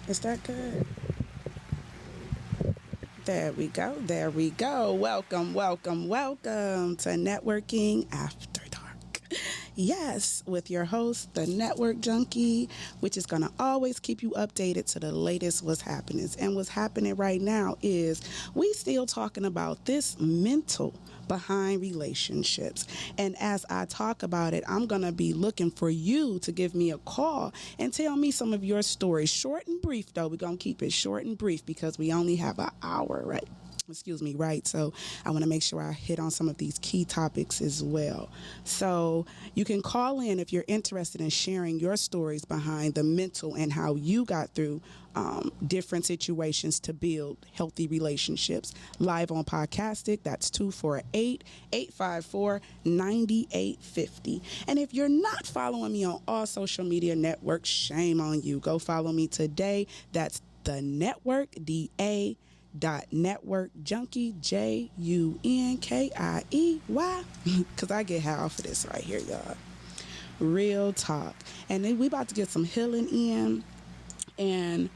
Is that good? There we go. There we go. Welcome, welcome, welcome to Networking After Dark. Yes, with your host, the Network Junkie, which is going to always keep you updated to the latest what's happening. And what's happening right now is we still talking about this mental behind relationships. And as I talk about it, I'm going to be looking for you to give me a call and tell me some of your stories. Short and brief, though. We're going to keep it short and brief because we only have an hour, right? Right. So I want to make sure I hit on some of these key topics as well. So you can call in if you're interested in sharing your stories behind the mental and how you got through different situations to build healthy relationships. Live on Podcastic, that's 248-854-9850. And if you're not following me on all social media networks, shame on you. Go follow me today. That's the Network, Network Junkie, Junkiey, because I get high off of this right here, y'all. Real talk. And then we about to get some healing in, and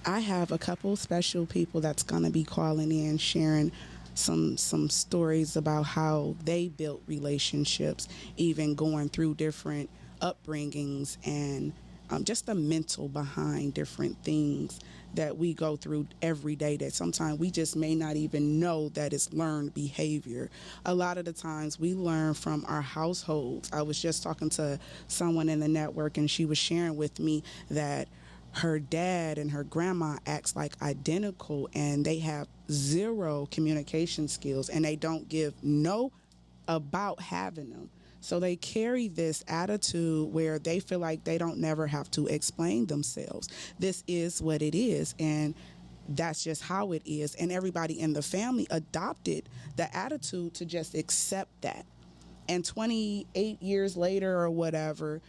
I have a couple special people that's gonna be calling in, sharing some stories about how they built relationships, even going through different upbringings and just the mental behind different things that we go through every day that sometimes we just may not even know that it's learned behavior. A lot of the times we learn from our households. I was just talking to someone in the network, and she was sharing with me that her dad and her grandma acts like identical, and they have zero communication skills, and they don't give no about having them. So they carry this attitude where they feel like they don't never have to explain themselves. This is what it is, and that's just how it is. And everybody in the family adopted the attitude to just accept that. And 28 years later or whatever,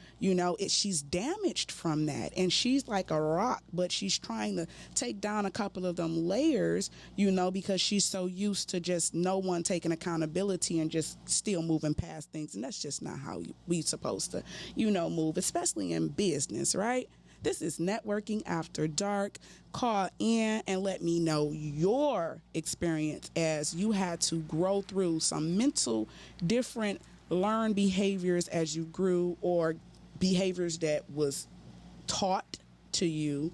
she's damaged from that. And she's like a rock, but she's trying to take down a couple of them layers, because she's so used to just no one taking accountability and just still moving past things. And that's just not how we supposed to, move, especially in business, right? This is Networking After Dark. Call in and let me know your experience as you had to grow through some mental different learned behaviors as you grew, or behaviors that was taught to you,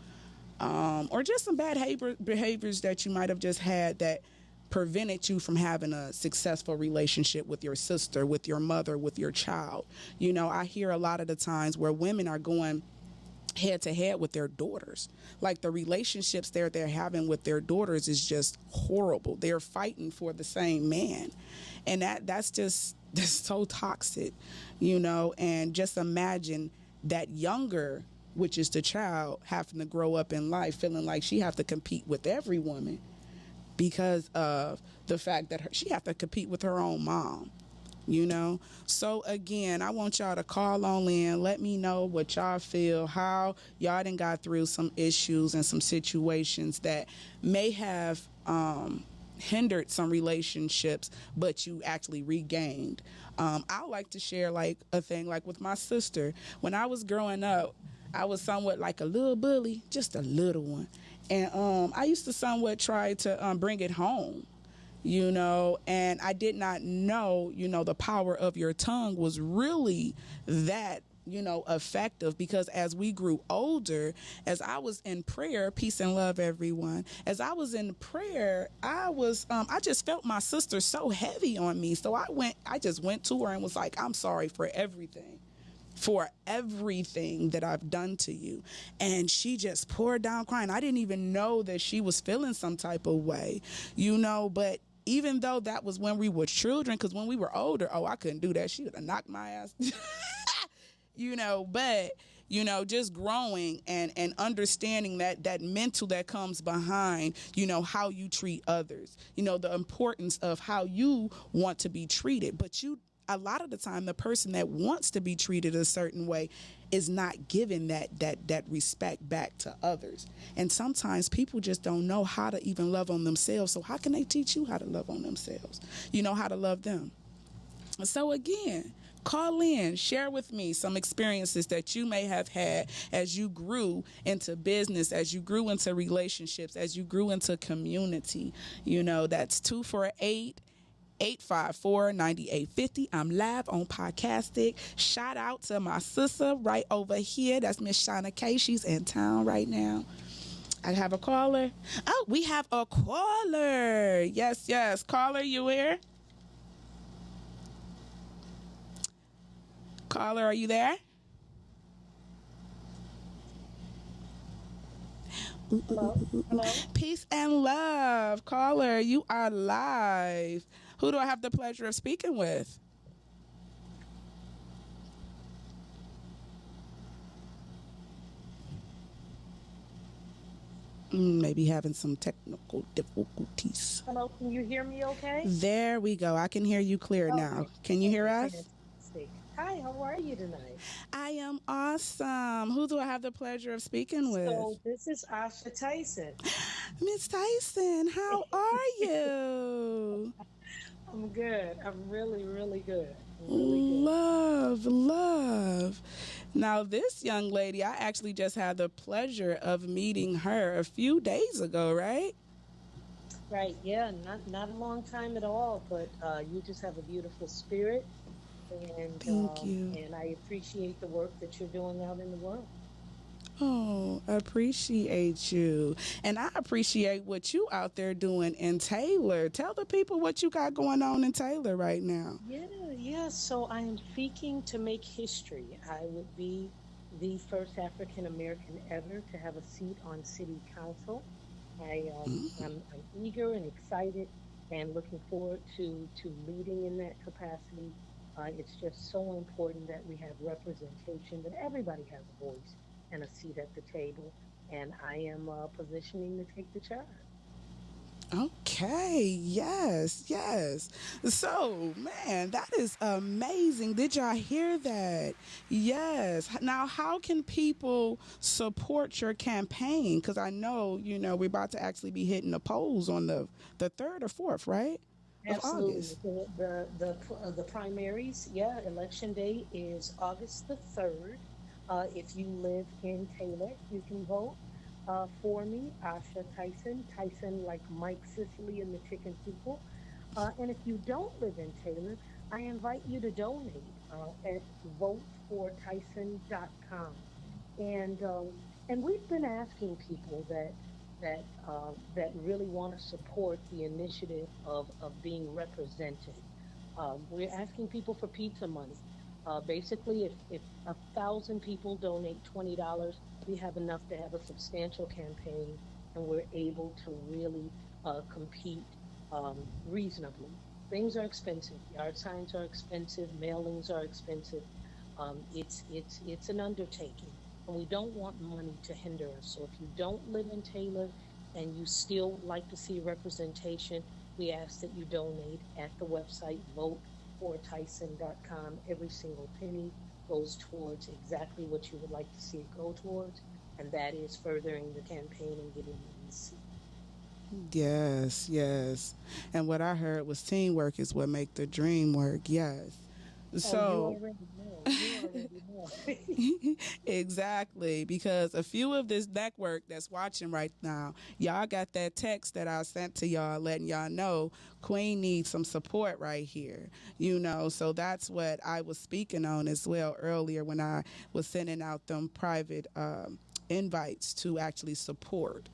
or just some bad behaviors that you might have just had that prevented you from having a successful relationship with your sister, with your mother, with your child. I hear a lot of the times where women are going head to head with their daughters. Like the relationships they're having with their daughters is just horrible. They're fighting for the same man. And that's so toxic, and just imagine that younger, which is the child, having to grow up in life feeling like she have to compete with every woman because of the fact that she have to compete with her own mom. So again, I want y'all to call on in, let me know what y'all feel, how y'all done got through some issues and some situations that may have hindered some relationships, but you actually regained. I like to share like a thing like with my sister. When I was growing up, I was somewhat like a little bully, just a little one, and I used to somewhat try to bring it home, and I did not know, the power of your tongue was really that, effective, because as we grew older, as I was in prayer, peace and love, everyone, as I was in prayer, I just felt my sister so heavy on me. So I just went to her and was like, I'm sorry for everything that I've done to you. And she just poured down crying. I didn't even know that she was feeling some type of way, but even though that was when we were children, because when we were older, I couldn't do that. She would have knocked my ass. But just growing and understanding that mental that comes behind, how you treat others, the importance of how you want to be treated. But a lot of the time, the person that wants to be treated a certain way is not giving that respect back to others. And sometimes people just don't know how to even love on themselves. So how can they teach you how to love on themselves? How to love them? So again, Call in, share with me some experiences that you may have had as you grew into business, as you grew into relationships, as you grew into community. That's 248 854-9850. I'm live on Podcastic. Shout out to my sister right over here. That's Miss Shauna K. She's in town right now. I have a caller. Oh, we have a caller. Yes. Caller, you here? Caller, are you there? Hello? Peace and love. Caller, you are live. Who do I have the pleasure of speaking with? Maybe having some technical difficulties. Hello, can you hear me okay? There we go. I can hear you clear now. Can you hear us? Fantastic. Hi, how are you tonight? I am awesome. Who do I have the pleasure of speaking with? So this is Asha Tyson. Miss Tyson, how are you? I'm good. I'm really, really good. Love. Now, this young lady, I actually just had the pleasure of meeting her a few days ago, right? Right, yeah, not a long time at all, but you just have a beautiful spirit. And Thank you. And I appreciate the work that you're doing out in the world. Oh, I appreciate you. And I appreciate what you out there doing in Taylor. Tell the people what you got going on in Taylor right now. Yeah. So I am seeking to make history. I would be the first African American ever to have a seat on city council. I'm eager and excited and looking forward to leading in that capacity. It's just so important that we have representation, that everybody has a voice and a seat at the table. And I am positioning to take the charge. Okay, yes. So, man, that is amazing. Did y'all hear that? Yes. Now, how can people support your campaign? Because I know, we're about to actually be hitting the polls on the 3rd or 4th, right? Absolutely. The primaries, election day is August the 3rd. If you live in Taylor, you can vote for me, Asha Tyson like Mike Sicily and the Chicken People. And if you don't live in Taylor, I invite you to donate at votefortyson.com. And we've been asking people that really want to support the initiative of being represented. We're asking people for pizza money. Basically, if 1,000 people donate $20, we have enough to have a substantial campaign, and we're able to really compete reasonably. Things are expensive. Yard signs are expensive. Mailings are expensive. It's an undertaking, and we don't want money to hinder us. So if you don't live in Taylor and you still like to see representation, we ask that you donate at the website votefortyson.com. Every single penny goes towards exactly what you would like to see it go towards, and that is furthering the campaign and getting in the seat. Yes. And what I heard was teamwork is what make the dream work. Yes. So you already know. Exactly, because a few of this network that's watching right now, y'all got that text that I sent to y'all letting y'all know Queen needs some support right here, so that's what I was speaking on as well earlier when I was sending out them private invites to actually support.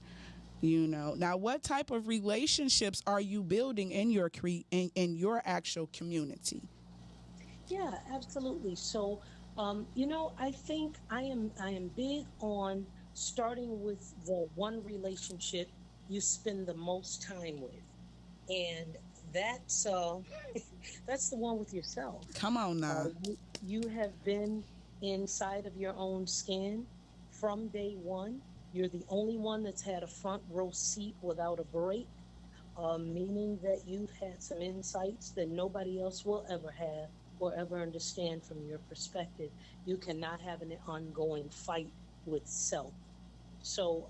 Now, what type of relationships are you building in your actual community? Yeah, absolutely. So, I think I am big on starting with the one relationship you spend the most time with, and that's that's the one with yourself. Come on now. You have been inside of your own skin from day one. You're the only one that's had a front row seat without a break, meaning that you've had some insights that nobody else will ever have or ever understand from your perspective. You cannot have an ongoing fight with self. So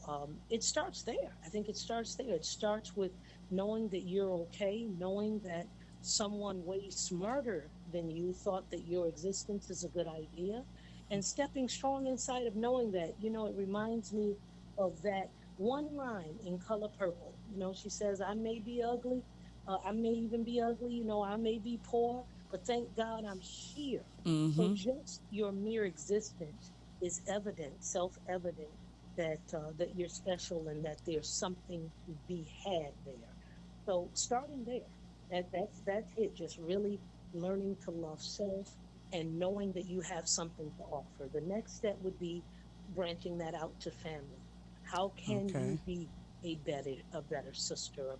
it starts there. I think it starts there. It starts with knowing that you're okay, knowing that someone way smarter than you thought that your existence is a good idea, and stepping strong inside of knowing that, it reminds me of that one line in Color Purple. She says, I may be ugly, I may even be ugly, I may be poor, but thank God I'm here. So Mm-hmm. just your mere existence is evident, self-evident, that you're special and that there's something to be had there. So starting there, that's it. Just really learning to love self and knowing that you have something to offer. The next step would be branching that out to family. How can you Okay. be a better sister,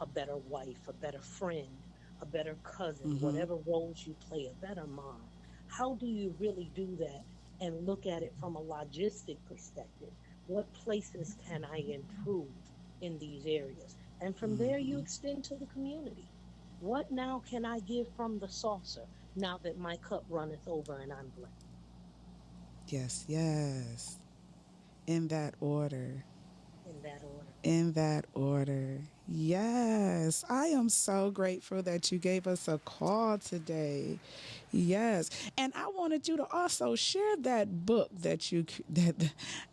a better wife, a better friend, a better cousin, Mm-hmm. whatever roles you play, a better mom? How do you really do that and look at it from a logistic perspective? What places can I improve in these areas? And from there, you Mm-hmm. extend to the community. What now can I give from the saucer now that my cup runneth over and I'm blessed? Yes, yes. In that order. In that order. In that order. Yes. I am so grateful that you gave us a call today. Yes. And I wanted you to also share that book that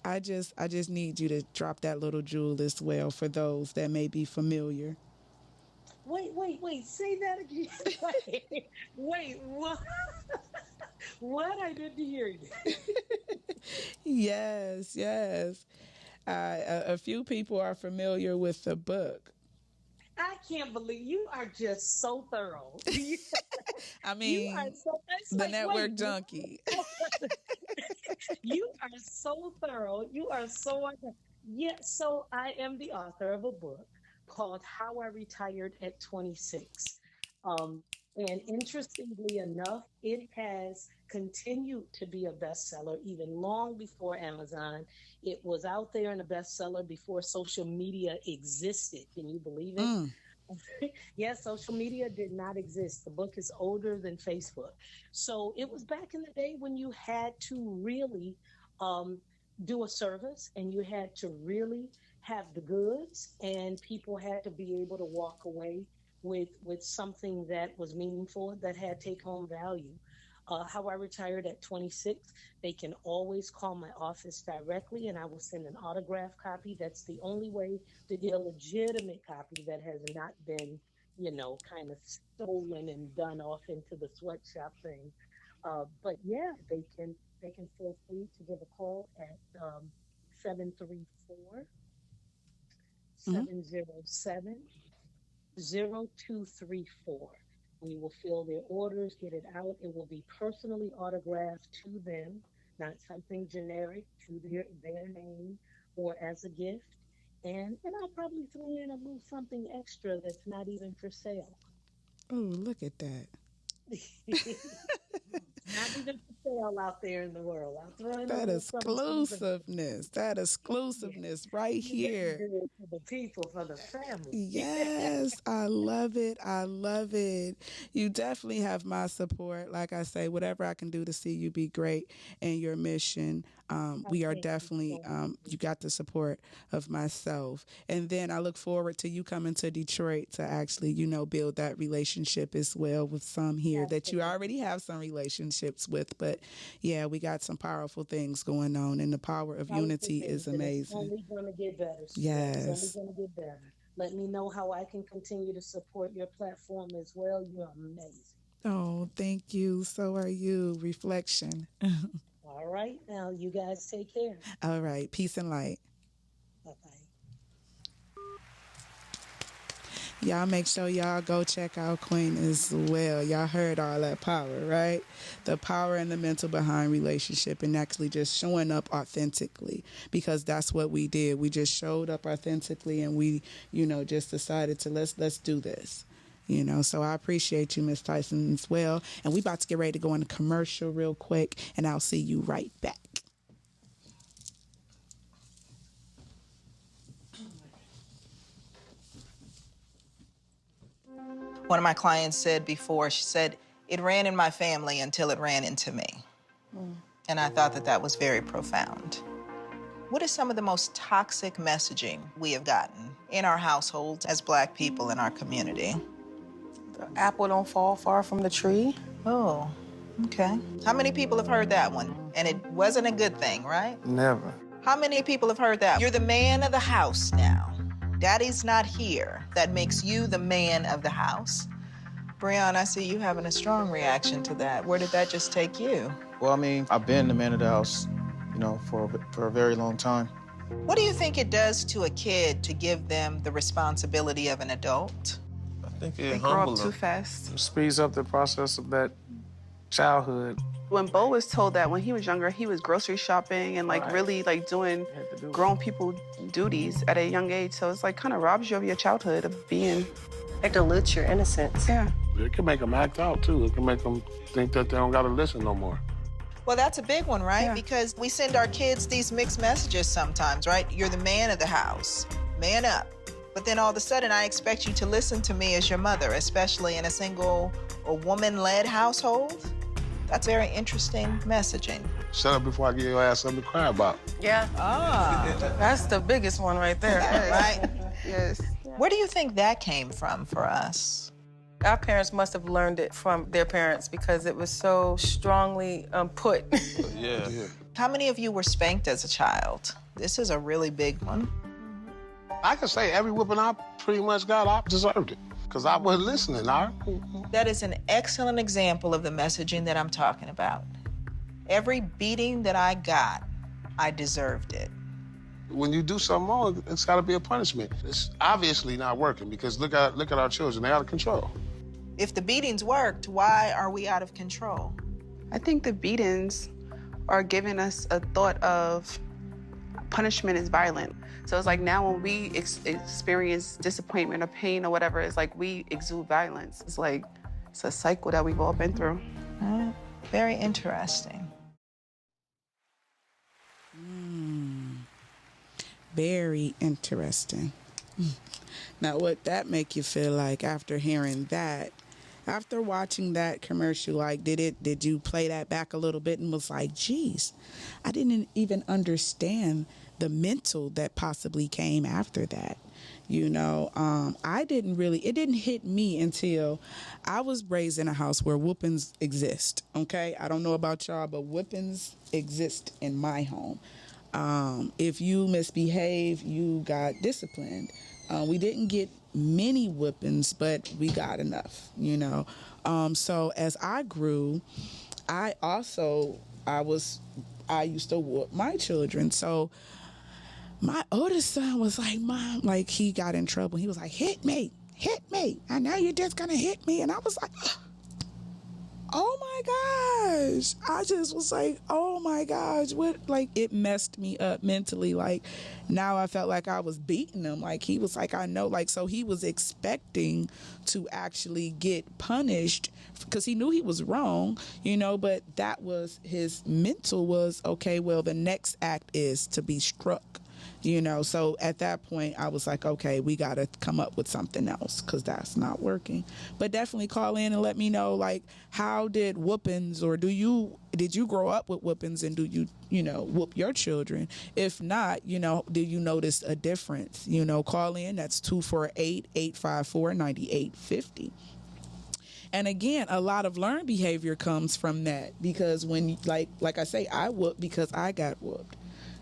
I just need you to drop that little jewel as well for those that may be familiar. Wait. Say that again. Wait. What? What? I didn't hear you. Yes, yes. A few people are familiar with the book. I can't believe you are just so thorough. I You are mean, so. It's the like, wait, Network Junkie. what? You are so thorough. You are so yeah. So I am the author of a book called How I Retired at 26. Um, and interestingly enough, it has continued to be a bestseller even long before Amazon. It was out there in a bestseller before social media existed. Can you believe it? Mm, Yes, social media did not exist. The book is older than Facebook. So it was back in the day when you had to really um, do a service and you had to really have the goods, and people had to be able to walk away with something that was meaningful, that had take home value. How I retired at 26, they can always call my office directly and I will send an autograph copy. That's the only way to get a legitimate copy that has not been, kind of stolen and done off into the sweatshop thing. But yeah, they can feel free to give a call at 734 mm. 0234. We will fill their orders, get it out. It will be personally autographed to them, not something generic to their name or as a gift. And I'll probably throw in a little something extra that's not even for sale. Oh, look at that. Not even for sale out there in the world. I'll throw in a That little something. exclusiveness. That Yeah, exclusiveness right you got to here. do it for the people, for the family. Yes, I love it. I love it. You definitely have my support. Like I say, whatever I can do to see you be great in your mission, I we are thank you definitely, so much. you got the support of myself. And then I look forward to you coming to Detroit to actually, build that relationship as well with some here that you Absolutely. already have some relationships with. But yeah, we got some powerful things going on, and the power of Powerful unity is things, and it's amazing. only going to get better, sweetheart. It's only Yes. going to get better. Let me know how I can continue to support your platform as well. You're amazing. Oh, thank you. So are you. Reflection. All right, now you guys take care. All right. Peace and light. Bye bye. Y'all make sure y'all go check out Queen as well. Y'all heard all that power, right? The power and the mental behind relationship and actually just showing up authentically, because that's what we did. We just showed up authentically and we, just decided to let's do this. So I appreciate you, Miss Tyson, as well. And we about to get ready to go on a commercial real quick, and I'll see you right back. One of my clients said before, she said, it ran in my family until it ran into me. And I thought that that was very profound. What is some of the most toxic messaging we have gotten in our households as Black people in our community? The apple don't fall far from the tree. Oh, okay. How many people have heard that one? And it wasn't a good thing, right? Never. How many people have heard that? You're the man of the house now. Daddy's not here. That makes you the man of the house. Breon, I see you having a strong reaction to that. Where did that just take you? Well, I mean, I've been the man of the house, you know, for a very long time. What do you think it does to a kid to give them the responsibility of an adult? I think They it grow up humbles too them. fast. It speeds up the process of that childhood. When Bo was told that when he was younger, he was grocery shopping and like really like doing grown people duties at a young age. So it's like kind of robs you of your childhood of being. It dilutes your innocence. Yeah. It can make them act out, too. It can make them think that they don't got to listen no more. Well, that's a big one, right? Yeah. Because we send our kids these mixed messages sometimes, right? You're the man of the house, man up. But then all of a sudden, I expect you to listen to me as your mother, especially in a single or woman-led household. That's very interesting messaging. Shut up before I give your ass something to cry about. Yeah. Ah, That's the biggest one right there. right? Yes. Where do you think that came from for us? Our parents must have learned it from their parents because it was so strongly put. Yeah. How many of you were spanked as a child? This is a really big one. I can say every whipping I pretty much got, I deserved it. Because I wasn't listening, That is an excellent example of the messaging that I'm talking about. Every beating that I got, I deserved it. When you do something wrong, it's got to be a punishment. It's obviously not working because look at our children. They're out of control. If the beatings worked, why are we out of control? I think the beatings are giving us a thought of punishment is violent. So it's like now when we experience disappointment or pain or whatever, it's like we exude violence. It's like it's a cycle that we've all been through. Very interesting. Very interesting. Now, what that make you feel like after hearing that, after watching that commercial, like, did you play that back a little bit and was like, geez, I didn't even understand the mental that possibly came after that. You know, it didn't hit me until I was raised in a house where whoopings exist. Okay. I don't know about y'all, but whoopings exist in my home. If you misbehave, you got disciplined. We didn't get many whippings, but we got enough, you know. So as I grew, I used to whoop my children. So my oldest son was like, Mom, like he got in trouble. He was like, hit me. I know you're just gonna hit me. And I was like, oh my gosh. I just was like, oh my gosh. What, like, it messed me up mentally. Like, now I felt like I was beating him. Like, he was like, I know. Like, so he was expecting to actually get punished because he knew he was wrong, you know, but that was his mental was, okay, well, the next act is to be struck. You know, so at that point, I was like, okay, we got to come up with something else because that's not working. But definitely call in and let me know, like, how did whoopings or did you grow up with whoopings and do you know, whoop your children? If not, you know, do you notice a difference? You know, call in. That's 248-854-9850. And again, a lot of learned behavior comes from that because when, like I say, I whooped because I got whooped.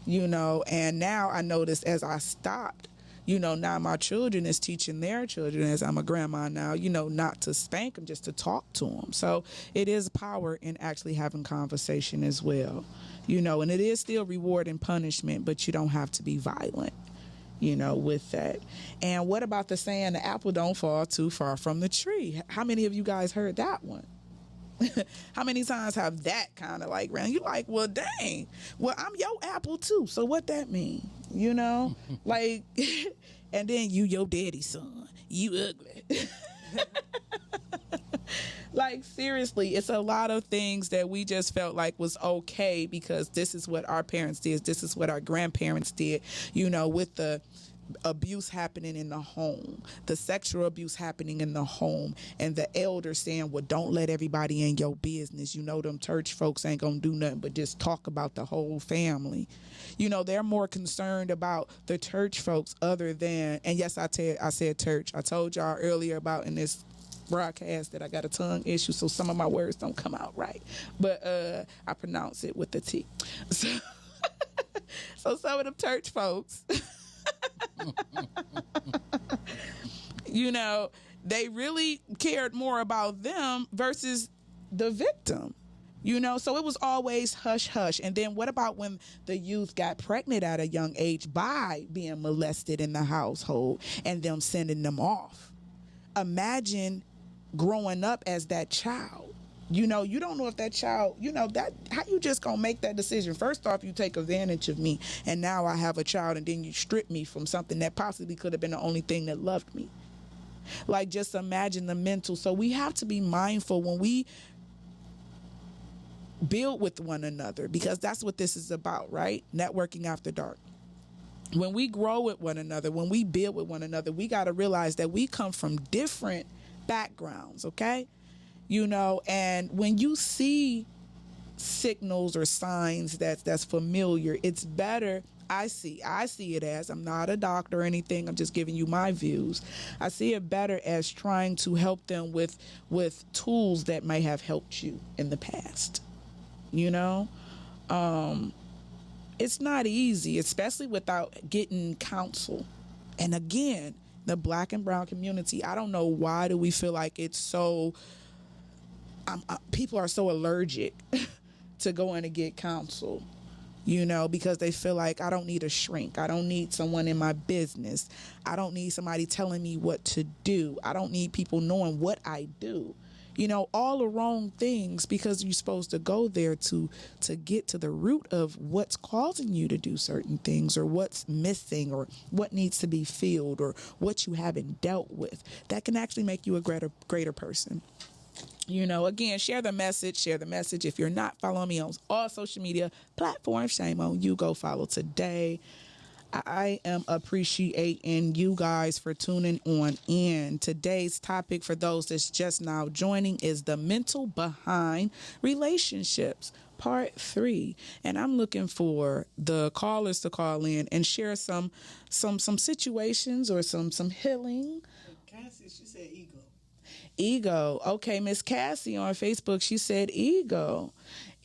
You know, and now I notice as I stopped, you know, now my children is teaching their children, as I'm a grandma now, you know, not to spank them, just to talk to them. So it is power in actually having conversation as well, you know, and it is still reward and punishment, but you don't have to be violent, you know, with that. And what about the saying, the apple don't fall too far from the tree? How many of you guys heard that one? How many times have that kind of like ran? You like, well, dang, well, I'm your apple too. So what that mean? You know, like, and then you your daddy's son. You ugly. Like, seriously, it's a lot of things that we just felt like was okay because this is what our parents did. This is what our grandparents did, you know, with the abuse happening in the home, the sexual abuse happening in the home, and the elders saying, well, don't let everybody in your business. You know, them church folks ain't gonna do nothing but just talk about the whole family. You know, they're more concerned about the church folks other than, and yes, I said church. I told y'all earlier about in this broadcast that I got a tongue issue, so some of my words don't come out right, but I pronounce it with the T. So, so some of them church folks, you know, they really cared more about them versus the victim. You know, so it was always hush hush. And then what about when the youth got pregnant at a young age by being molested in the household and them sending them off? Imagine growing up as that child. You know, you don't know if that child, you know, that how you just gonna make that decision. First off, you take advantage of me, and now I have a child, and then you strip me from something that possibly could have been the only thing that loved me. Like, just imagine the mental. So we have to be mindful when we build with one another, because that's what this is about, right? Networking after dark. When we grow with one another, when we build with one another, we got to realize that we come from different backgrounds, okay? You know, and when you see signals or signs that's familiar, it's better. I see it as, I'm not a doctor or anything, I'm just giving you my views. I see it better as trying to help them with tools that may have helped you in the past. You know, it's not easy, especially without getting counsel. And again, the Black and brown community, I don't know why do we feel like it's so, people are so allergic to going to get counsel, you know, because they feel like, I don't need a shrink. I don't need someone in my business. I don't need somebody telling me what to do. I don't need people knowing what I do. You know, all the wrong things, because you're supposed to go there to get to the root of what's causing you to do certain things, or what's missing, or what needs to be filled, or what you haven't dealt with. That can actually make you a greater person. You know, again, share the message. If you're not following me on all social media platforms, shame on you. Go follow today. I am appreciating you guys for tuning on in. Today's topic, for those that's just now joining, is the mental behind relationships, part 3. And I'm looking for the callers to call in and share some situations or some healing. Cassie, she said ego. Ego. Okay, Miss Cassie on Facebook, she said ego.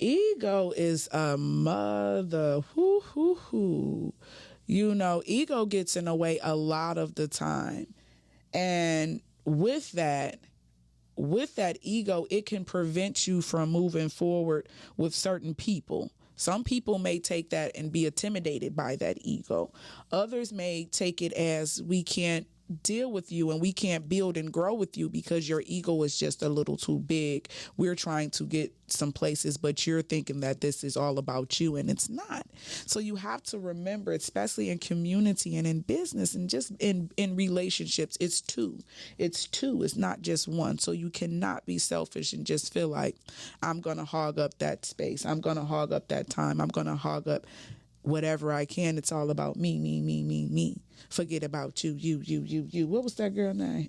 Ego is a mother. You know, ego gets in the way a lot of the time. And with that ego, it can prevent you from moving forward with certain people. Some people may take that and be intimidated by that ego. Others may take it as, we can't deal with you and we can't build and grow with you because your ego is just a little too big. We're trying to get some places, but you're thinking that this is all about you, and it's not. So you have to remember, especially in community and in business and just in relationships, it's two. It's not just one. So you cannot be selfish and just feel like, I'm going to hog up that space. I'm going to hog up that time. I'm going to hog up whatever I can. It's all about me. Forget about you. What was that girl name?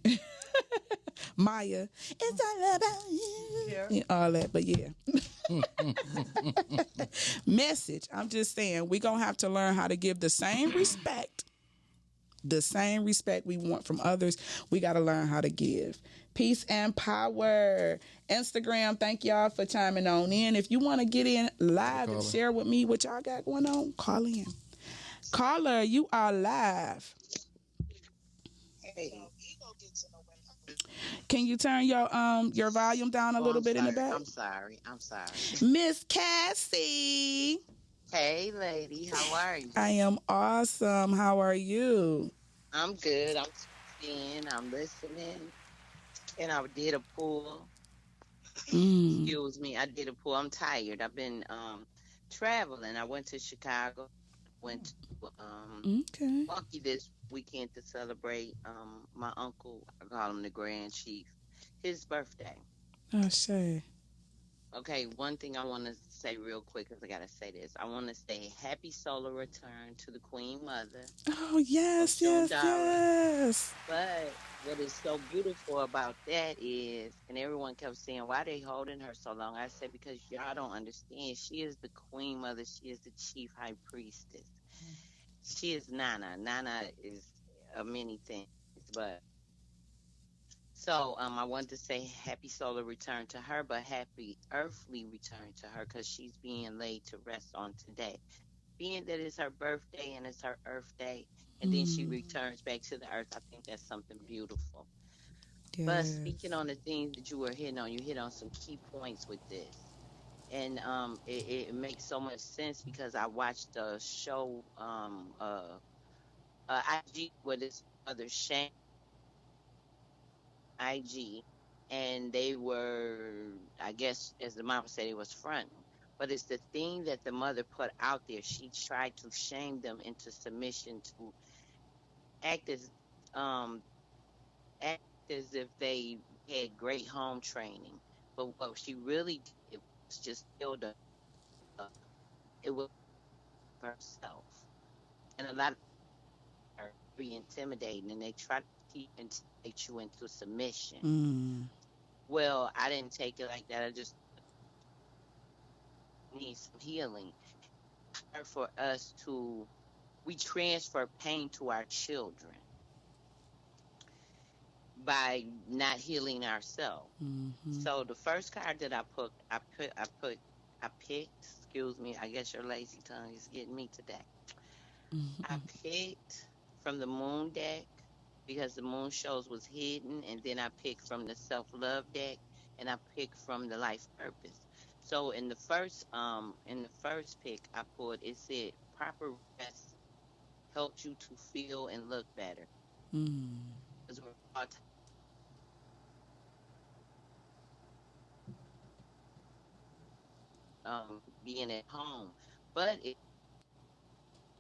Maya. It's all about you. Yeah, all that, but yeah. Message. I'm just saying, we're going to have to learn how to give the same respect we want from others. We got to learn how to give. Peace and power. Instagram, thank y'all for chiming on in. If you want to get in live and share with me what y'all got going on, call in. Caller, you are live. Hey. Can you turn your volume down a little bit in the back? I'm sorry. Miss Cassie. Hey, lady. How are you? I am awesome. How are you? I'm good. I'm seeing. I'm listening. And I did a pull. Excuse me. I did a pull. I'm tired. I've been traveling. I went to Chicago. Went to Monkey this weekend to celebrate my uncle. I call him the Grand Chief. His birthday. Oh, sure. Okay, one thing I want to say real quick, because I got to say this. I want to say happy solar return to the Queen Mother. Oh, yes. But what is so beautiful about that is, and everyone kept saying, why they holding her so long? I said, because y'all don't understand. She is the Queen Mother. She is the chief high priestess. She is Nana. Nana is many things, but So I wanted to say happy solar return to her, but happy earthly return to her because she's being laid to rest on today. Being that it's her birthday and it's her Earth Day, and then she Mm, returns back to the Earth, I think that's something beautiful. But speaking yes. on the things that you were hitting on, you hit on some key points with this. And it makes so much sense because I watched a show IG where this mother Shane IG, and they were, I guess, as the mom said, it was fronting. But it's the thing that the mother put out there. She tried to shame them into submission to act as um act as if they had great home training. But what she really did was just build up. It was herself. And a lot of people are very intimidating and they try to intimidate you into submission. Mm, Well, I didn't take it like that. I just need some healing. Hard for us to we transfer pain to our children by not healing ourselves. mm-hmm, So the first card that I picked, excuse me, I guess your lazy tongue is getting me today. I picked from the moon deck because the moon shows was hidden, and then I picked from the self love deck, and I picked from the life purpose. So in the first pick I pulled, it said proper rest helps you to feel and look better. mm. Because we're all being at home, but it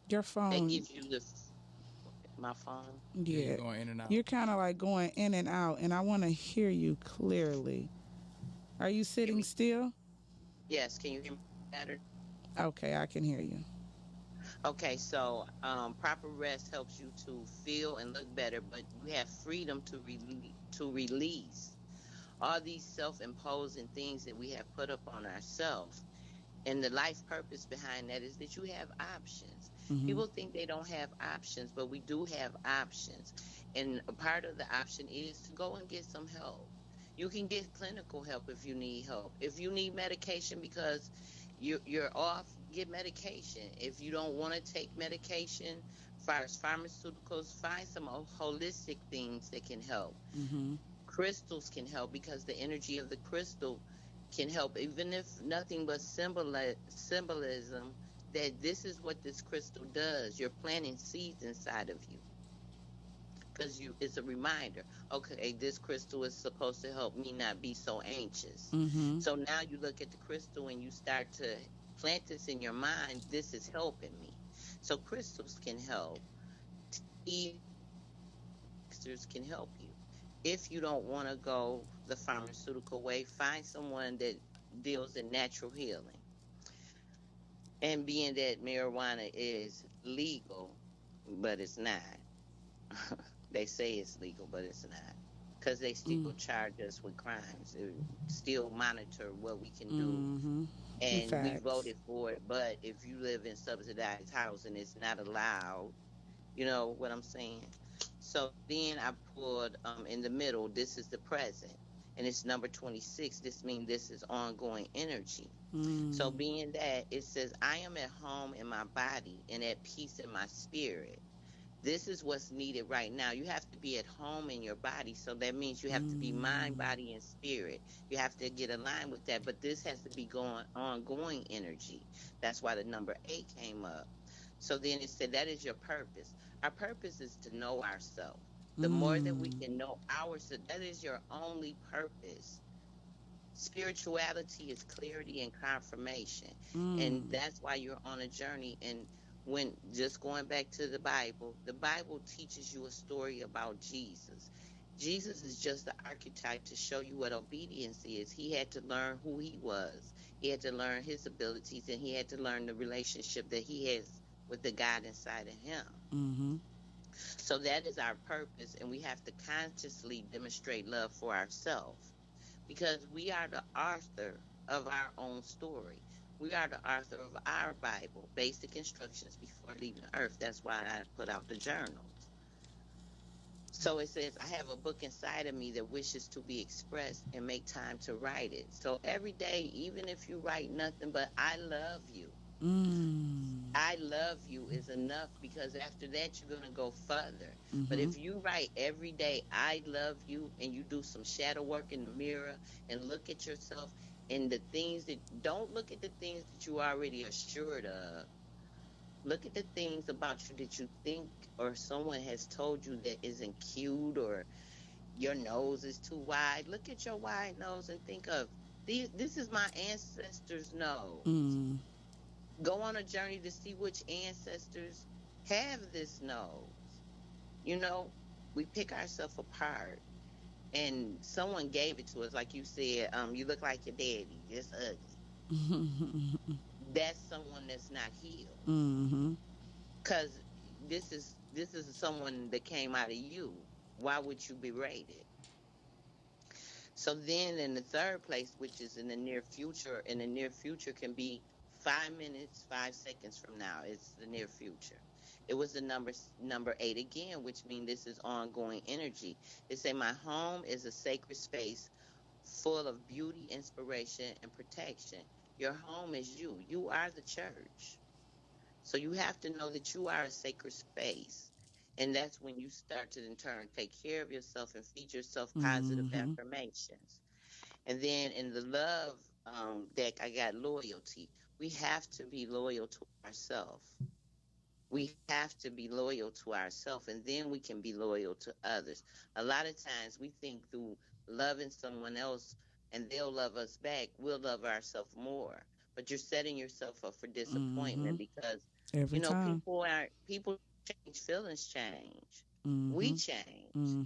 Your that phone, gives you the my phone. Yeah, you yeah. going in and out. You're kind of like going in and out, and I want to hear you clearly. Are you Hear sitting me? still? Yes. Can you hear me better? Okay, I can hear you. Okay, so proper rest helps you to feel and look better, but you have freedom to release all these self-imposing things that we have put up on ourselves. And the life purpose behind that is that you have options. Mm-hmm. People think they don't have options, but we do have options. And a part of the option is to go and get some help. You can get clinical help if you need help. If you need medication because you're off, get medication. If you don't want to take medication, as far as pharmaceuticals, find some holistic things that can help. Mm-hmm. Crystals can help because the energy of the crystal can help, even if nothing but symbolism that this is what this crystal does. You're planting seeds inside of you because you it's a reminder. Okay, this crystal is supposed to help me not be so anxious. Mm-hmm. So now you look at the crystal and you start to plant this in your mind. This is helping me. So crystals can help. Elixirs can help you. If you don't want to go the pharmaceutical way, find someone that deals in natural healing. And being that marijuana is legal, but it's not. They say it's legal, but it's not. Because they Mm. still charge us with crimes, still monitor what we can do. Mm-hmm. And we Facts. voted for it, but if you live in subsidized housing, it's not allowed. You know what I'm saying? So then I pulled in the middle, this is the present. And it's number 26. This means this is ongoing energy. So Mm. being that it says, I am at home in my body and at peace in my spirit. This is what's needed right now. You have to be at home in your body. So that means you have to be mind, Mm. body, and spirit. You have to get aligned with that. But this has to be going ongoing energy. That's why the number 8 came up. So then it said that is your purpose. Our purpose is to know ourselves. The more that we Mm. can know ourselves, that is your only purpose. Spirituality is clarity and confirmation. And Mm. that's why you're on a journey. And when just going back to the Bible teaches you a story about Jesus. Jesus is just the archetype to show you what obedience is. He had to learn who he was, he had to learn his abilities, and he had to learn the relationship that he has with the God inside of him. Mm-hmm. So that is our purpose. And we have to consciously demonstrate love for ourselves because we are the author of our own story. We are the author of our Bible, basic instructions before leaving Earth. That's why I put out the journals. So it says, I have a book inside of me that wishes to be expressed and make time to write it. So every day, even if you write nothing but I love you, I love you is enough, because after that, you're going to go further. But if you write every day, I love you, and you do some shadow work in the mirror and look at yourself and the things that, don't look at the things that you already assured of. Look at the things about you that you think or someone has told you that isn't cute, or your nose is too wide. Look at your wide nose and think of, this is my ancestors' nose. Go on a journey to see which ancestors have this nose. You know, we pick ourselves apart, and someone gave it to us. Like you said, you look like your daddy. It's ugly. That's someone that's not healed. Because this is someone that came out of you. Why would you berate it? So then in the third place, which is in the near future, and the near future can be 5 minutes, 5 seconds from now. It's the near future. It was the number 8 again, which means this is ongoing energy. They say my home is a sacred space full of beauty, inspiration, and protection. Your home is you. You are the church. So you have to know that you are a sacred space. And that's when you start to in turn take care of yourself and feed yourself positive affirmations. And then in the love deck, I got loyalty. We have to be loyal to ourselves. We have to be loyal to ourselves, and then we can be loyal to others. A lot of times we think through loving someone else and they'll love us back, we'll love ourselves more. But you're setting yourself up for disappointment, because Every time. people change, feelings change. We change.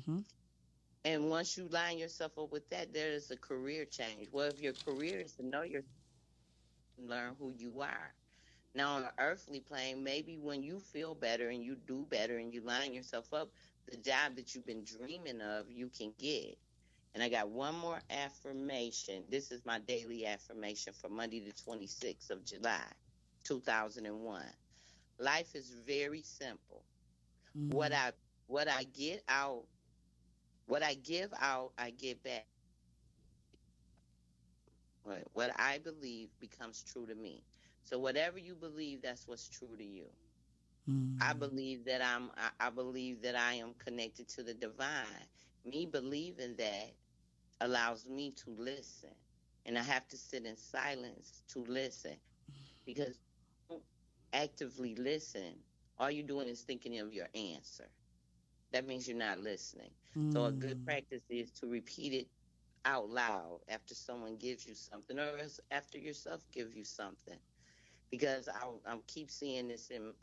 And once you line yourself up with that, there is a career change. Well, if your career is to know yourself and learn who you are. Now, on an earthly plane, maybe when you feel better and you do better and you line yourself up, the job that you've been dreaming of, you can get. And I got one more affirmation. This is my daily affirmation for Monday, the 26th of July, 2001. Life is very simple. What I what I get out, what I give out, I get back. What I believe becomes true to me. So whatever you believe, that's what's true to you. I believe that I am connected to the divine. Me believing that allows me to listen. And I have to sit in silence to listen, because don't actively listen. All you're doing is thinking of your answer. That means you're not listening. So a good practice is to repeat it out loud after someone gives you something, or after yourself gives you something. Because I'll keep seeing this in,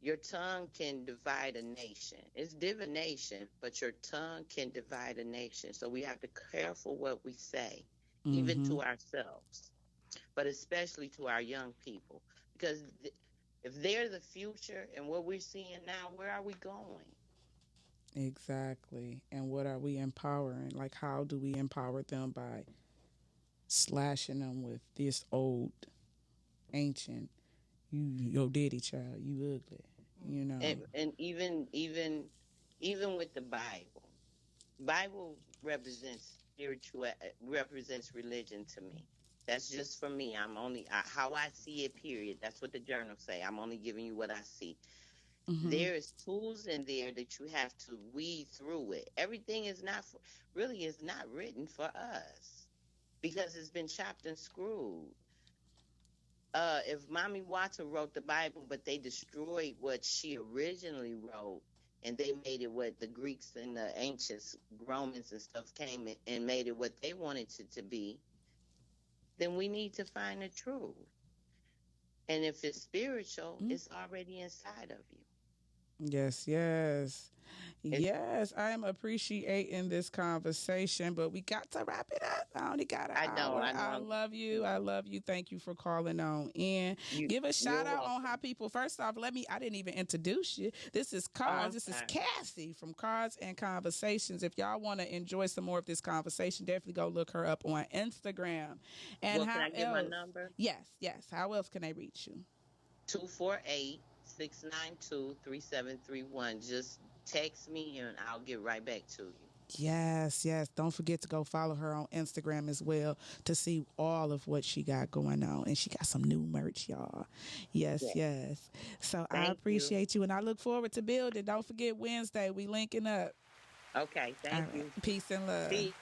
your tongue can divide a nation. It's divination, but your tongue can divide a nation. So we have to be careful what we say, even to ourselves, but especially to our young people. Because if they're the future and what we're seeing now, where are we going? Exactly. And what are we empowering? Like, how do we empower them? By slashing them with this old, ancient, your daddy child, you ugly, you know. And even with the Bible represents religion to me. That's just for me. I'm only how I see it. Period. That's what the journals say. I'm only giving you what I see. There is tools in there that you have to weed through it. Everything is not really is not written for us, because it's been chopped and screwed. If Mommy Watson wrote the Bible, but they destroyed what she originally wrote, and they made it what the Greeks and the ancients, Romans and stuff came in and made it what they wanted it to be, then we need to find the truth. And if it's spiritual, it's already inside of you. Yes, yes. It's, Yes, I am appreciating this conversation, but we got to wrap it up. I only got an hour. I know. I love you. I love you. Thank you for calling on in. Give a shout You're out welcome. on how people, first off, I didn't even introduce you. This is Cards. This is Cassie from Cards and Conversations. If y'all want to enjoy some more of this conversation, definitely go look her up on Instagram. And Can how I get else? my number? Yes, yes. How else can they reach you? 248-692-3731. Just text me and I'll get right back to you. Yes, yes. Don't forget to go follow her on Instagram as well to see all of what she got going on. And she got some new merch, y'all. Yes, Yeah. yes. So I Thank you. appreciate you and I look forward to building. Don't forget Wednesday. We linking up. Okay, All thank right. you. Peace and love. Peace.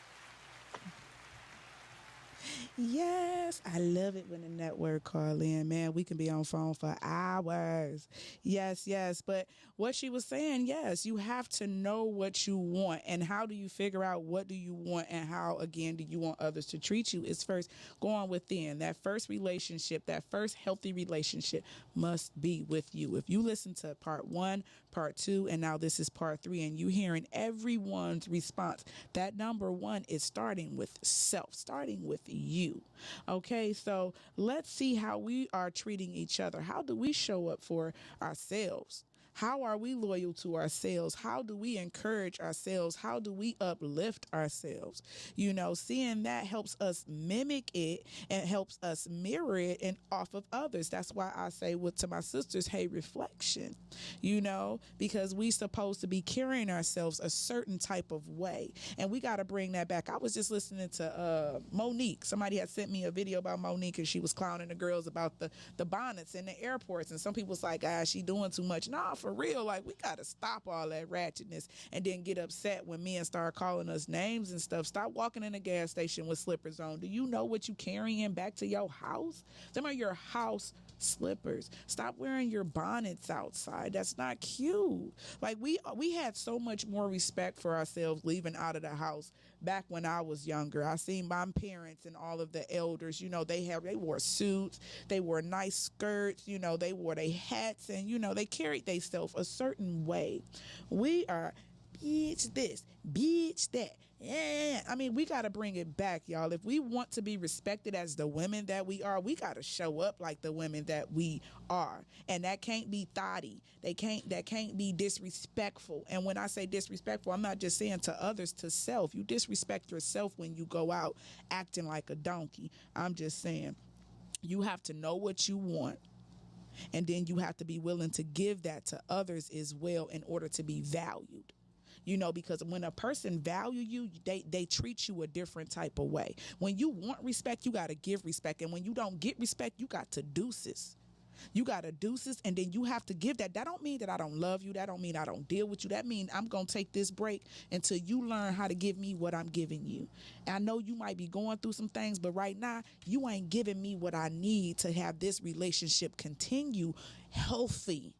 Yes, I love it when the network call in. Man, we can be on phone for hours. Yes, yes. But what she was saying, yes, you have to know what you want. And how do you figure out what do you want and how, again, do you want others to treat you? Is first going within. That first relationship, that first healthy relationship must be with you. If you listen to part 1, part 2, and now this is part 3, and you hearing everyone's response, that number 1 is starting with self, starting with you. Okay, so let's see how we are treating each other. How do we show up for ourselves? How are we loyal to ourselves? How do we encourage ourselves? How do we uplift ourselves? You know, seeing that helps us mimic it and helps us mirror it and off of others. That's why I say to my sisters, hey, reflection, you know, because we supposed to be carrying ourselves a certain type of way. And we got to bring that back. I was just listening to Monique. Somebody had sent me a video about Monique and she was clowning the girls about the bonnets in the airports. And some people was like, she doing too much. Nah, for real, like we gotta stop all that ratchetness and then get upset when men start calling us names and stuff. Stop walking in a gas station with slippers on. Do you know what you carrying back to your house? Them are your house slippers. Stop wearing your bonnets outside. That's not cute. Like we had so much more respect for ourselves leaving out of the house back when I was younger. I seen my parents and all of the elders, you know, they wore suits, they wore nice skirts, you know, they wore their hats, and you know, they carried themselves a certain way. We are bitch this, bitch that. Yeah, I mean, we got to bring it back, y'all. If we want to be respected as the women that we are, we got to show up like the women that we are. And that can't be thotty. That can't be disrespectful. And when I say disrespectful, I'm not just saying to others, to self. You disrespect yourself when you go out acting like a donkey. I'm just saying you have to know what you want. And then you have to be willing to give that to others as well in order to be valued. You know, because when a person value you, they treat you a different type of way. When you want respect, you got to give respect. And when you don't get respect, you got to deuces. You got to deuces, and then you have to give that. That don't mean that I don't love you. That don't mean I don't deal with you. That means I'm going to take this break until you learn how to give me what I'm giving you. And I know you might be going through some things, but right now, you ain't giving me what I need to have this relationship continue healthy.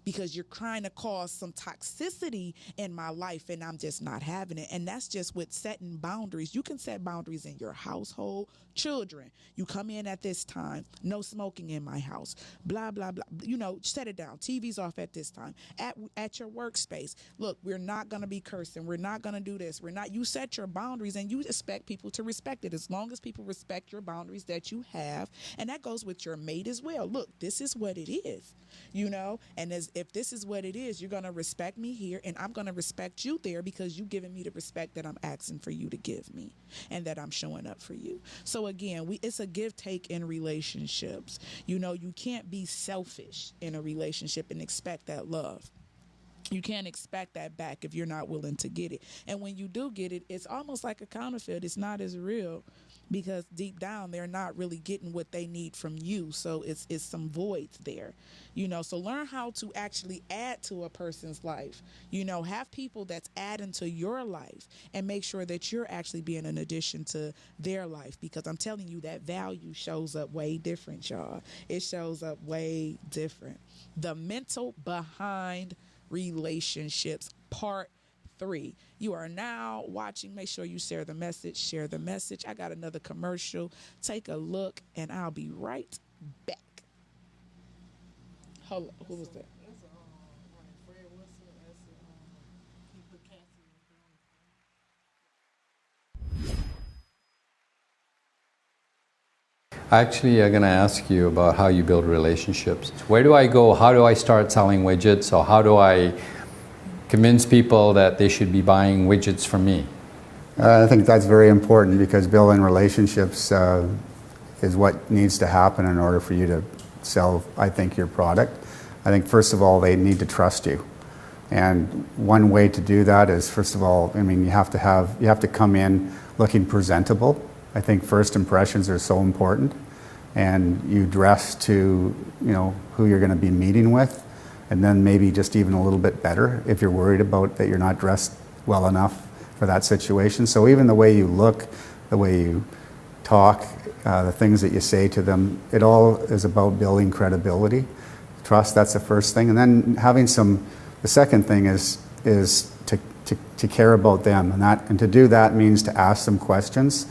Because you're trying to cause some toxicity in my life and I'm just not having it. And that's just with setting boundaries. You can set boundaries in your household. Children, you come in at this time, no smoking in my house, blah, blah, blah. You know, set it down. TV's off at this time. At your workspace, look, we're not going to be cursing. We're not going to do this. You set your boundaries and you expect people to respect it. As long as people respect your boundaries that you have, and that goes with your mate as well. Look, this is what it is, you know, and if this is what it is, you're going to respect me here and I'm going to respect you there because you've given me the respect that I'm asking for you to give me and that I'm showing up for you. So again, it's a give take in relationships. You know, you can't be selfish in a relationship and expect that love. You can't expect that back if you're not willing to get it. And when you do get it, it's almost like a counterfeit. It's not as real because deep down they're not really getting what they need from you. So it's some voids there, you know. So learn how to actually add to a person's life. You know, have people that's adding to your life and make sure that you're actually being an addition to their life, because I'm telling you that value shows up way different, y'all. It shows up way different. The mental behind relationships, part 3. You are now watching. Make sure you share the message. I got another commercial. Take a look and I'll be right back. Hello, who was that? Actually, I'm going to ask you about how you build relationships. Where do I go? How do I start selling widgets? Or how do I convince people that they should be buying widgets from me? I think that's very important because building relationships is what needs to happen in order for you to sell, I think, your product. I think, first of all, they need to trust you. And one way to do that is, first of all, I mean, you have to come in looking presentable. I think first impressions are so important, and you dress to, who you're going to be meeting with, and then maybe just even a little bit better if you're worried about that you're not dressed well enough for that situation. So even the way you look, the way you talk, the things that you say to them, it all is about building credibility, trust. That's the first thing, and then having the second thing is to care about them, and to do that means to ask them questions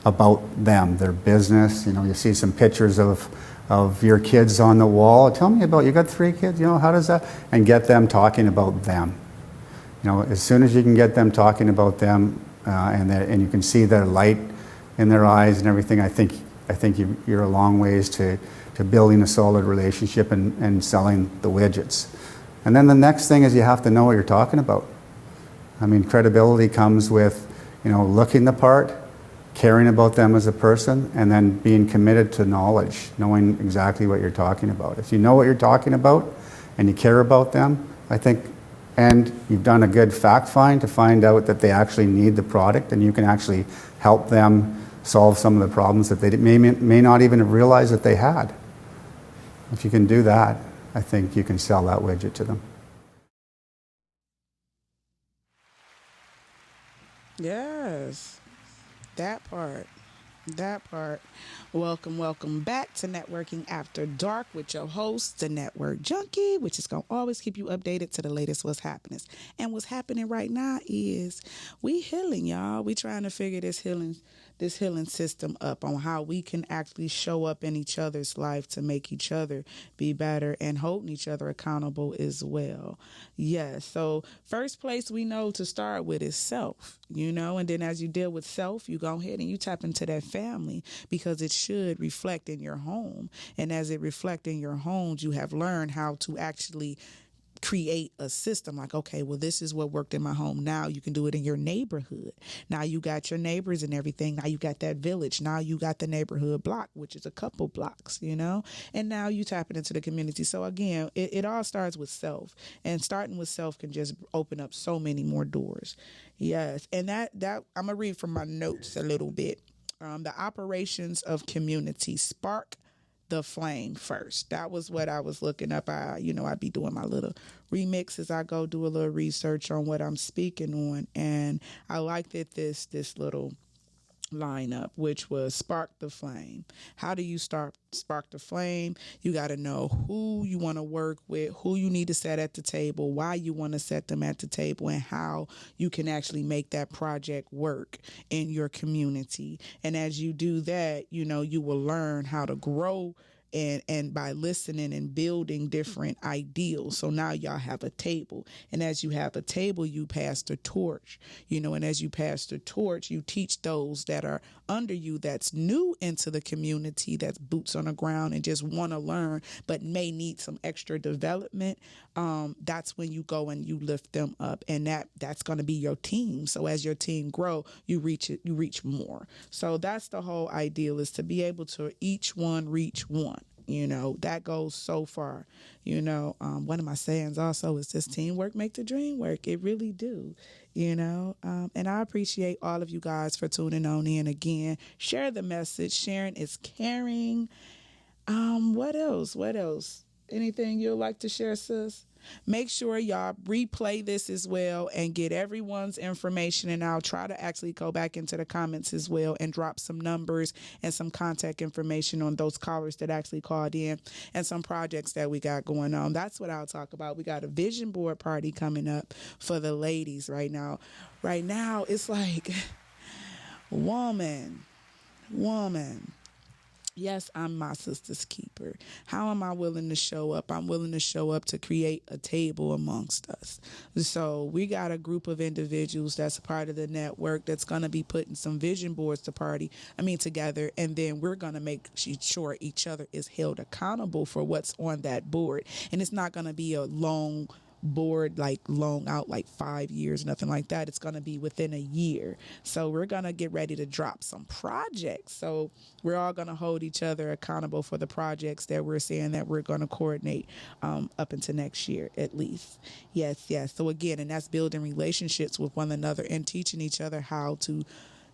about them, their business. You see some pictures of your kids on the wall. Tell me about, you got 3 kids, how does that, and get them talking about them. As soon as you can get them talking about them, and you can see their light in their eyes and everything, I think you're a long ways to building a solid relationship and selling the widgets. And then the next thing is you have to know what you're talking about. I mean, credibility comes with, looking the part, caring about them as a person, and then being committed to knowledge, knowing exactly what you're talking about. If you know what you're talking about and you care about them, I think, and you've done a good fact find to find out that they actually need the product, and you can actually help them solve some of the problems that they may not even have realized that they had. If you can do that, I think you can sell that widget to them. Yes, that part. That part. Welcome back to Networking After Dark with your host, the Network Junkie, which is going to always keep you updated to the latest what's happening. And what's happening right now is we healing, y'all. We trying to figure this healing system up on how we can actually show up in each other's life to make each other be better and holding each other accountable as well. Yes. So first place we know to start with is self, and then as you deal with self, you go ahead and you tap into that family, because it should reflect in your home. And as it reflects in your homes, you have learned how to actually create a system like, okay, well, this is what worked in my home. Now you can do it in your neighborhood. Now you got your neighbors and everything. Now you got that village. Now you got the neighborhood block, which is a couple blocks, and now you tap it into the community. So again, it all starts with self, and starting with self can just open up so many more doors. Yes. And that I'm gonna read from my notes a little bit. The operations of community spark the flame first. That was what I was looking up. I'd be doing my little remix as I go do a little research on what I'm speaking on. And I liked it, this little lineup, which was spark the flame. How do you spark the flame? You got to know who you want to work with, who you need to set at the table, why you want to set them at the table, and how you can actually make that project work in your community. And as you do that, you will learn how to grow and by listening and building different ideals. So now y'all have a table. And as you have a table, you pass the torch, and as you pass the torch, you teach those that are under you that's new into the community, that's boots on the ground and just want to learn, but may need some extra development. That's when you go and you lift them up, and that's going to be your team. So as your team grow, you reach more. So that's the whole ideal, is to be able to each one reach one. That goes so far. One of my sayings also is this: teamwork make the dream work. It really do. And I appreciate all of you guys for tuning on in again. Share the message. Sharing is caring. What else? Anything you'd like to share, sis? Make sure y'all replay this as well and get everyone's information, and I'll try to actually go back into the comments as well and drop some numbers and some contact information on those callers that actually called in and some projects that we got going on. That's what I'll talk about. We got a vision board party coming up for the ladies right now. Right now, it's like, woman. Yes, I'm my sister's keeper. How am I willing to show up? I'm willing to show up to create a table amongst us. So we got a group of individuals that's a part of the network that's going to be putting some vision boards together, and then we're going to make sure each other is held accountable for what's on that board. And it's not going to be a long board like long out, like 5 years, nothing like that. It's going to be within a year. So we're going to get ready to drop some projects. So we're all going to hold each other accountable for the projects that we're saying that we're going to coordinate up into next year at least. Yes. So again, and that's building relationships with one another and teaching each other how to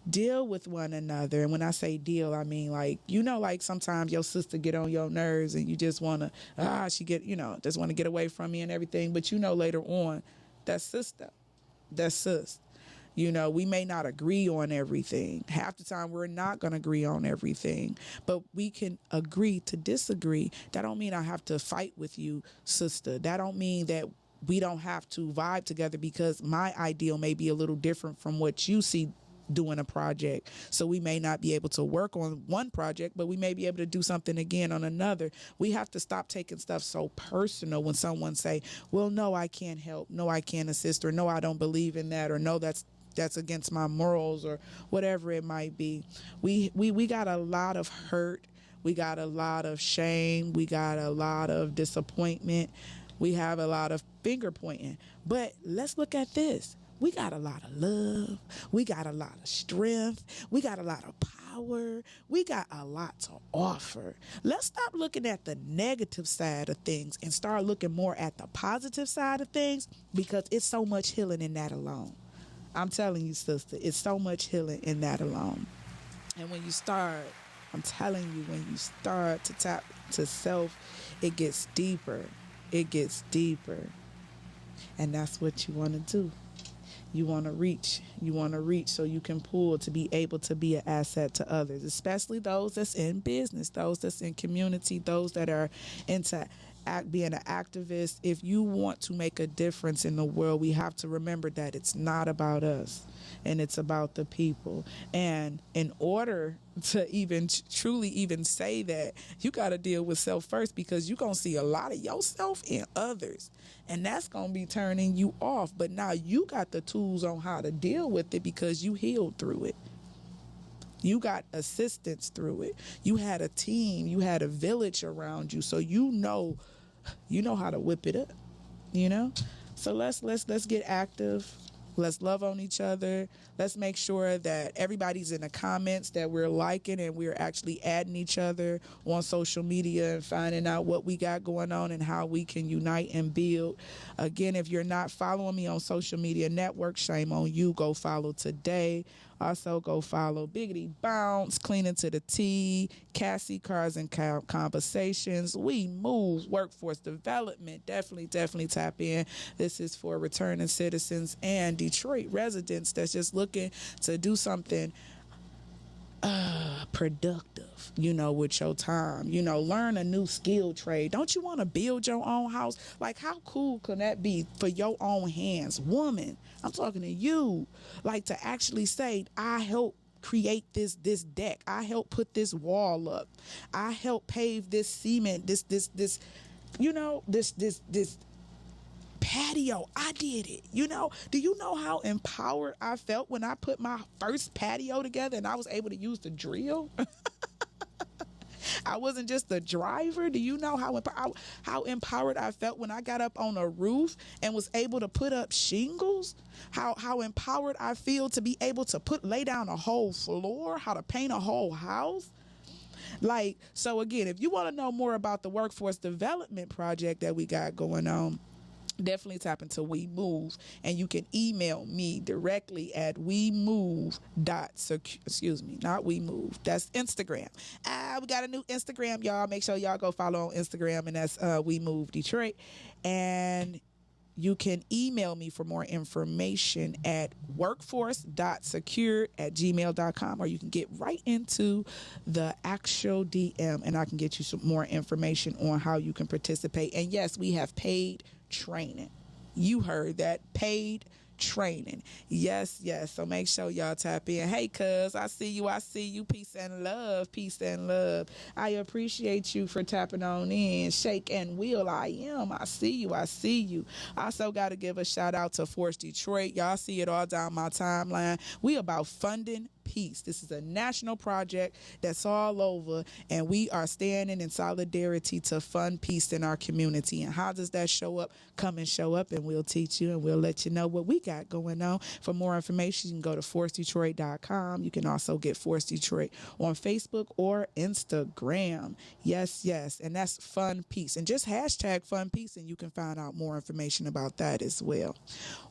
deal with one another. And when I say deal, I mean, like, like sometimes your sister get on your nerves and you just want to, just want to get away from me and everything. But later on, that's sister. That's sis. We may not agree on everything. Half the time we're not going to agree on everything, but we can agree to disagree. That don't mean I have to fight with you, sister. That don't mean that we don't have to vibe together, because my ideal may be a little different from what you see doing a project. So we may not be able to work on one project, but we may be able to do something again on another. We have to stop taking stuff so personal when someone say, well, no, I can't help. No, I can't assist. Or no, I don't believe in that. Or no, that's against my morals, or whatever it might be. We got a lot of hurt. We got a lot of shame. We got a lot of disappointment. We have a lot of finger pointing. But let's look at this. We got a lot of love. We got a lot of strength. We got a lot of power. We got a lot to offer. Let's stop looking at the negative side of things and start looking more at the positive side of things, because it's so much healing in that alone. I'm telling you, sister, it's so much healing in that alone. And when you start, I'm telling you, when you start to tap to self, it gets deeper. It gets deeper. And that's what you want to do. You want to reach so you can pull to be able to be an asset to others, especially those that's in business, those that's in community, those that are into being an activist. If you want to make a difference in the world, we have to remember that it's not about us, and it's about the people. And in order to even truly even say that, you got to deal with self first, because you're going to see a lot of yourself in others, and that's going to be turning you off. But now you got the tools on how to deal with it, because you healed through it. You got assistance through it. You had a team, you had a village around you, so you know how to whip it up, So let's get active. Let's love on each other. Let's make sure that everybody's in the comments, that we're liking and we're actually adding each other on social media and finding out what we got going on and how we can unite and build. Again, if you're not following me on social media network, shame on you. Go follow today. Also, go follow Biggity Bounce, Cleaning to the T, Cassie Cars and Conversations, We Move, Workforce Development. Definitely tap in. This is for returning citizens and Detroit residents that's just looking to do something productive, with your time, learn a new skill trade. Don't you want to build your own house? Like, how cool can that be for your own hands? Woman, I'm talking to you. Like, to actually say, I help create this deck. I help put this wall up. I help pave this cement, this patio. I did it. Do you know how empowered I felt when I put my first patio together and I was able to use the drill? I wasn't just the driver. Do you know how empowered I felt when I got up on a roof and was able to put up shingles? How empowered I feel to be able to lay down a whole floor, how to paint a whole house? So again, if you want to know more about the workforce development project that we got going on, definitely tap into We Move, and you can email me directly at not We Move. That's Instagram. We got a new Instagram, y'all. Make sure y'all go follow on Instagram, and that's We Move Detroit. And you can email me for more information at workforce.secured@gmail.com, or you can get right into the actual DM, and I can get you some more information on how you can participate. And yes, we have paid training. You heard that, paid training. Yes. So make sure y'all tap in. Hey, cuz, I see you. Peace and love. I appreciate you for tapping on in. Shake and wheel. I see you. I also got to give a shout out to Force Detroit. Y'all see it all down my timeline. We about funding Peace. This is a national project that's all over, and we are standing in solidarity to fund peace in our community. And how does that show up? Come and show up, and we'll teach you, and we'll let you know what we got going on. For more information, you can go to forcedetroit.com. You can also get Force Detroit on Facebook or Instagram. Yes, yes, and that's Fun Peace. And just hashtag Fun Peace, and you can find out more information about that as well.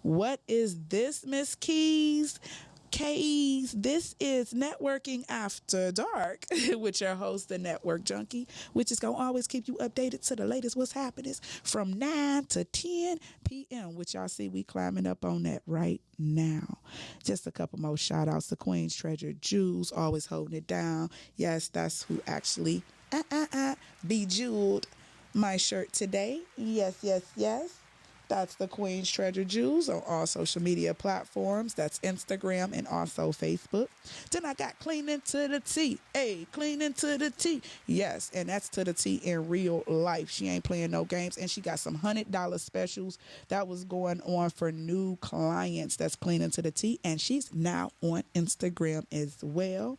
What is this, Miss Keys? Keys, this is Networking After Dark with your host, the Network Junkie, which is going to always keep you updated to the latest what's happening from 9 to 10 p.m., which y'all see we climbing up on that right now. Just a couple more shout outs to Queen's Treasure Jewels, always holding it down. Yes, that's who actually bejeweled my shirt today. Yes, yes, yes. That's the Queen's Treasure Jewels on all social media platforms. That's Instagram and also Facebook. Then I got Cleaning to the T. Hey, Cleaning to the T. Yes, and that's to the T in real life. She ain't playing no games, and she got some $100 specials that was going on for new clients. That's Cleaning to the T, and she's now on Instagram as well.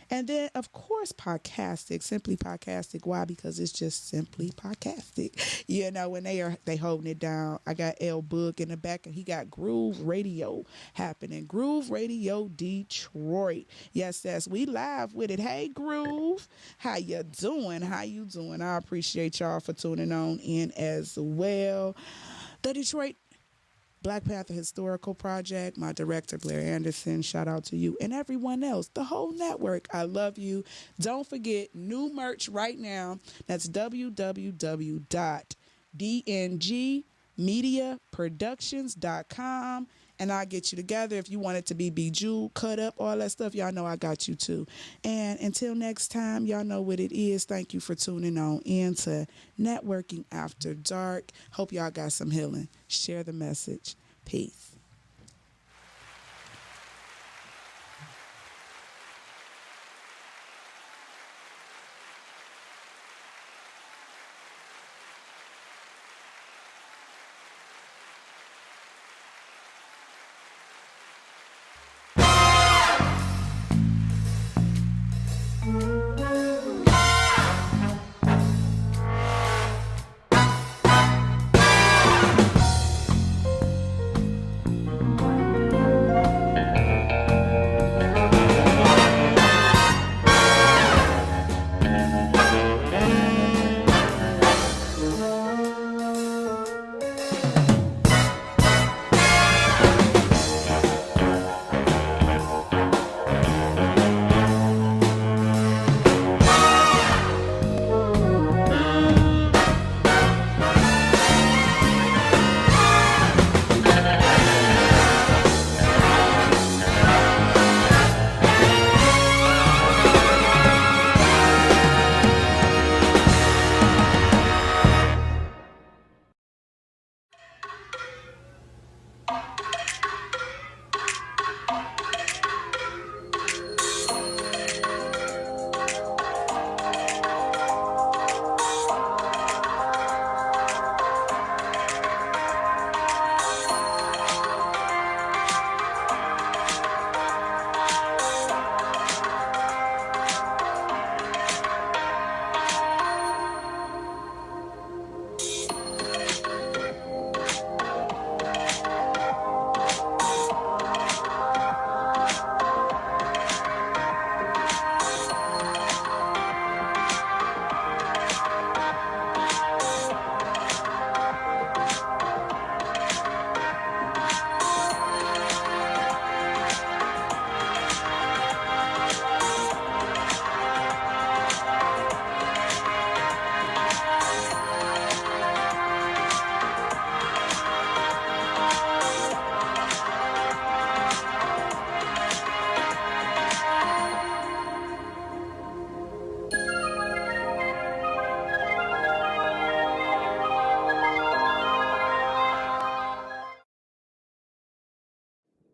And then, of course, Podcastic, Simply Podcastic. Why? Because it's just Simply Podcastic. You know, when they holding it down. I got L Book in the back, and he got Groove Radio happening. Groove Radio Detroit. Yes, yes, we live with it. Hey, Groove, how you doing? How you doing? I appreciate y'all for tuning on in as well. The Detroit Black Panther Historical Project, my director, Blair Anderson, shout out to you, and everyone else, the whole network. I love you. Don't forget, new merch right now. That's www.dngmediaproductions.com, and I'll get you together. If you want it to be bejeweled, cut up, all that stuff, y'all know I got you too. And until next time, y'all know what it is. Thank you for tuning on in to Networking After Dark. Hope y'all got some healing. Share the message. Peace.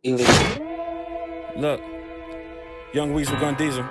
Elite. Look, Young Weezy, we're gonna diesel.